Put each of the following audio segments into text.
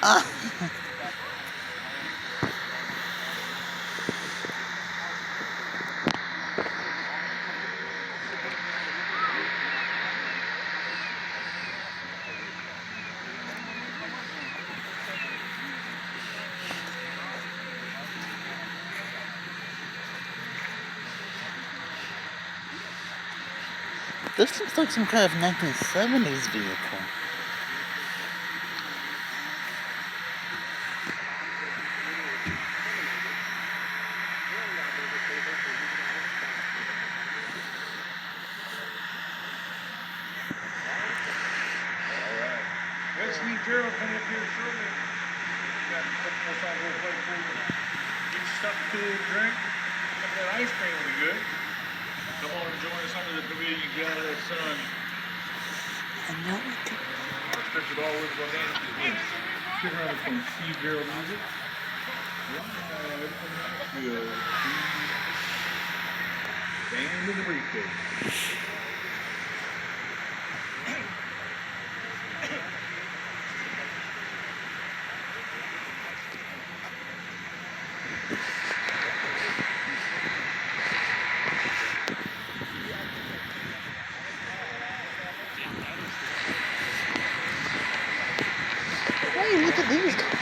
Ah. This looks like some kind of 1970s vehicle. Wesley Gerald coming up here shortly. Got a couple more songs we'll play for you. Get your stuff to drink. Some of that ice cream will be good. Come on and join us under the pavilion. Get out of that sun. I know what the... Our special always go down to this. Sit around with some Steve Gerald music. Good. Band in the briefcase. Hey, look at these cars.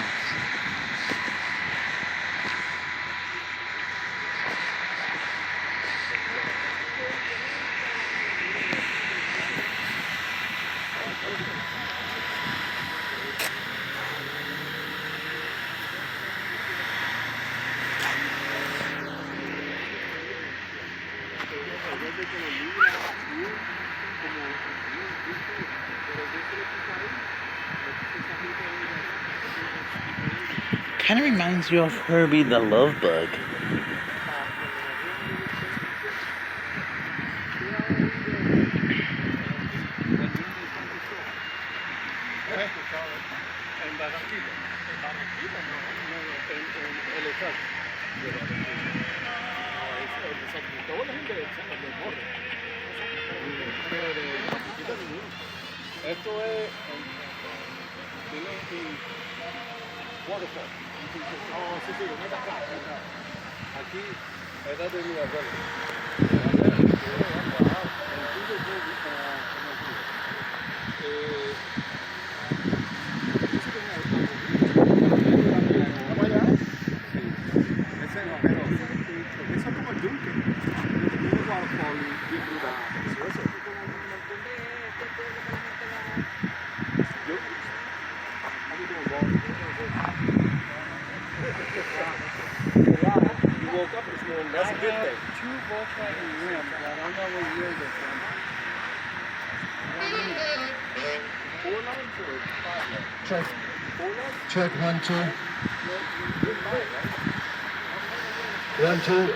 Kind of reminds you of Herbie the Love Bug. Esto es Waterfall. Oh, sí, no está acá. Aquí, edad de mi abuelo. Eso es como el yunque. Tiene Waterfall y bien brutal. You woke up this morning, that's a good thing. Two Volkswagen rims, but I don't know what year they're from. 4 lines or 5 lines? Check. 4 lines? Check 1, 2. You didn't buy it, right? 1, 2.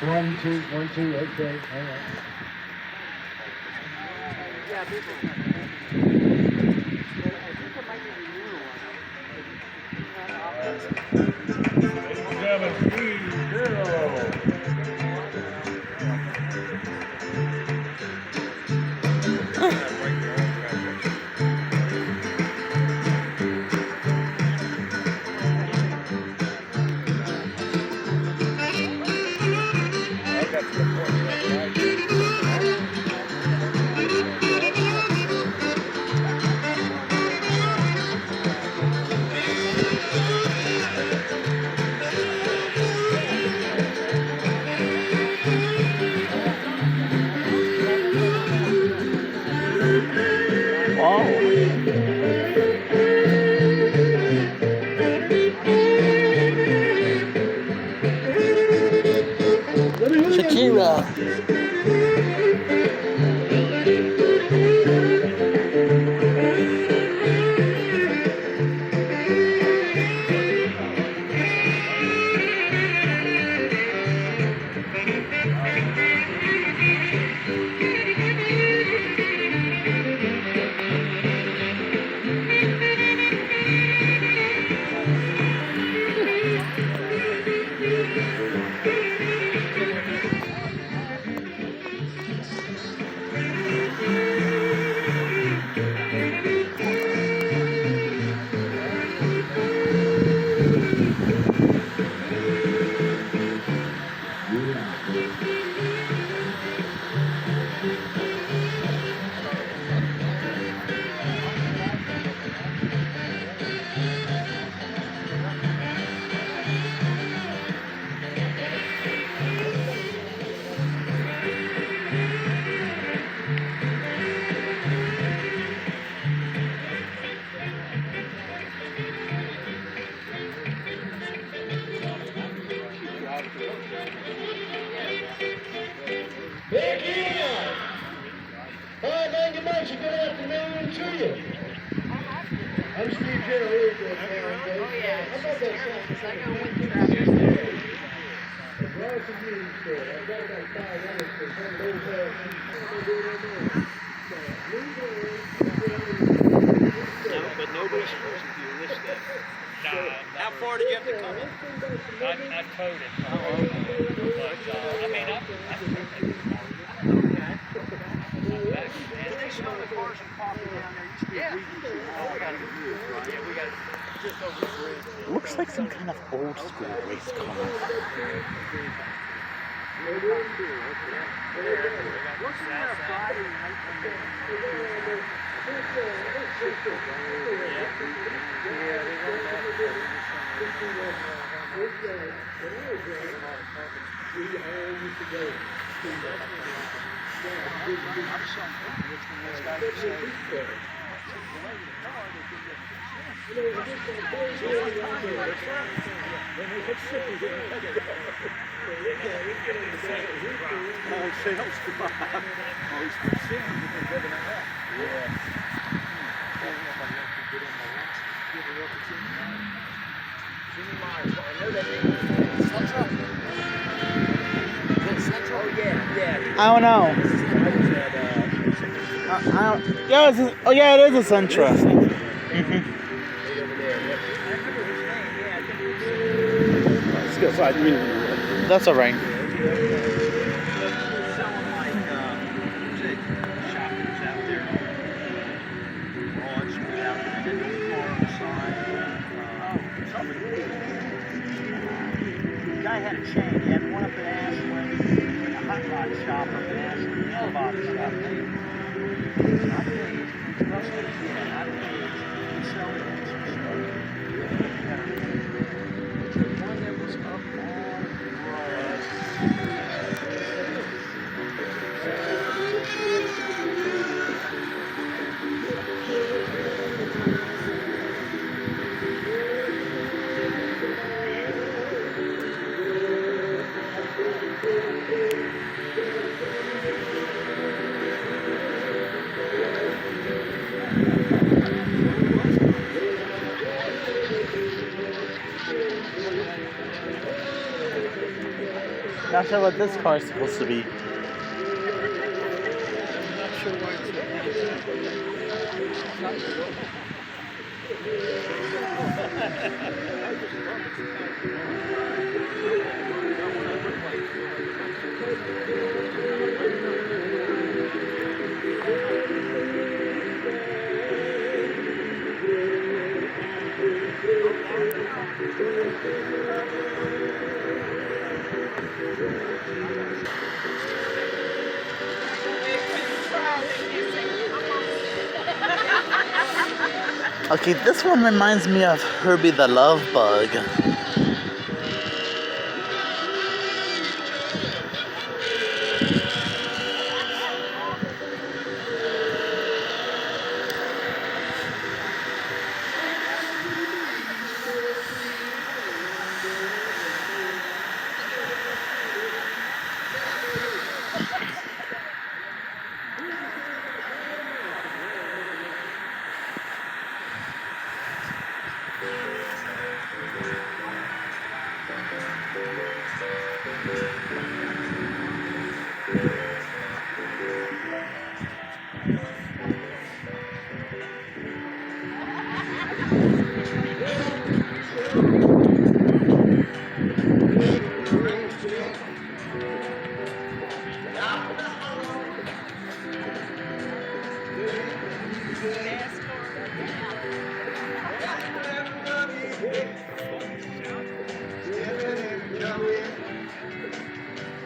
One, two, 1, 2, okay, all right. Yeah, people. I think it might be the newer one. Ladies and gentlemen, Steve Gerald. Shakira. you? I'm Steve Gerald. Oh yeah, it's just terrible because I go with traffic. Bronson Meeting Store. I've got about 5 others for some of those No, but nobody's supposed to list that. How far did you have to come in? I've towed it. But, I mean, I'm And they smell the cars and coffee down there. Used to be a weed. Oh, we got to move, right? Yeah, we got just over the bridge. Looks like some kind of old school race car. What's in there Friday night? I don't know. I don't. Yeah, oh yeah, it is a Sentra. That's all right. Guy had a chain. He had one up in Ashland, a hot rod shop up in Ashland, and a body shop. I paid, Russell, yeah, I paid, selling it some stuff. The one that was up Not sure what this car is supposed to be. Okay, this one reminds me of Herbie the Love Bug.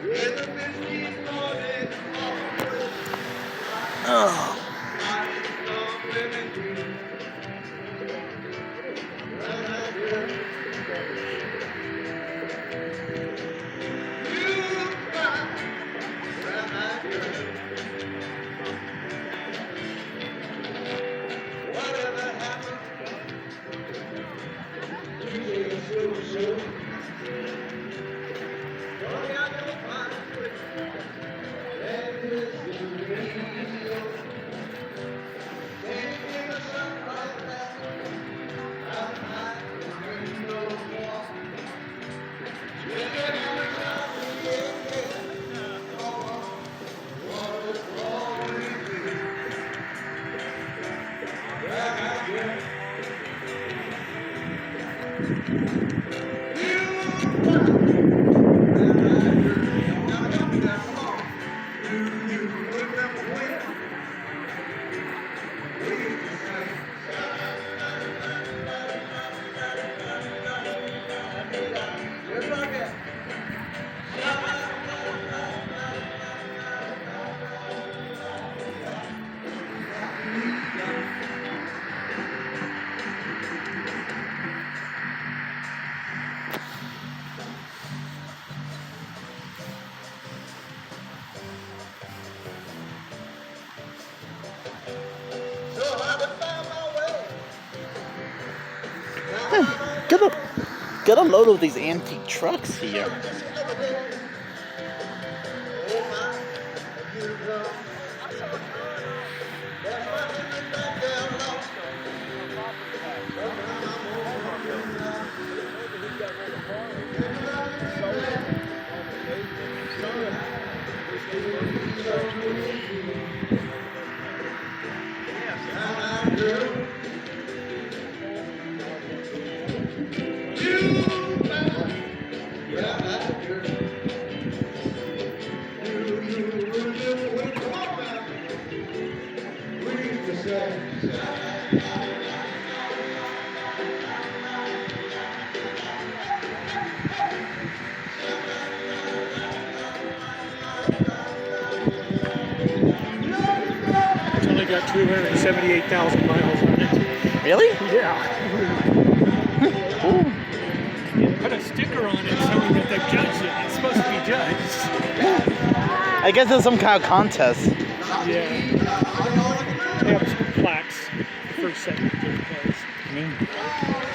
With a 15 morning. got a load of these antique trucks here. It's only got 278,000 miles on it. Really? Yeah. Ooh. Put a sticker on it showing that they've judged it. It's supposed to be judged. I guess there's some kind of contest. Yeah. They have some plaques. First, second, third place.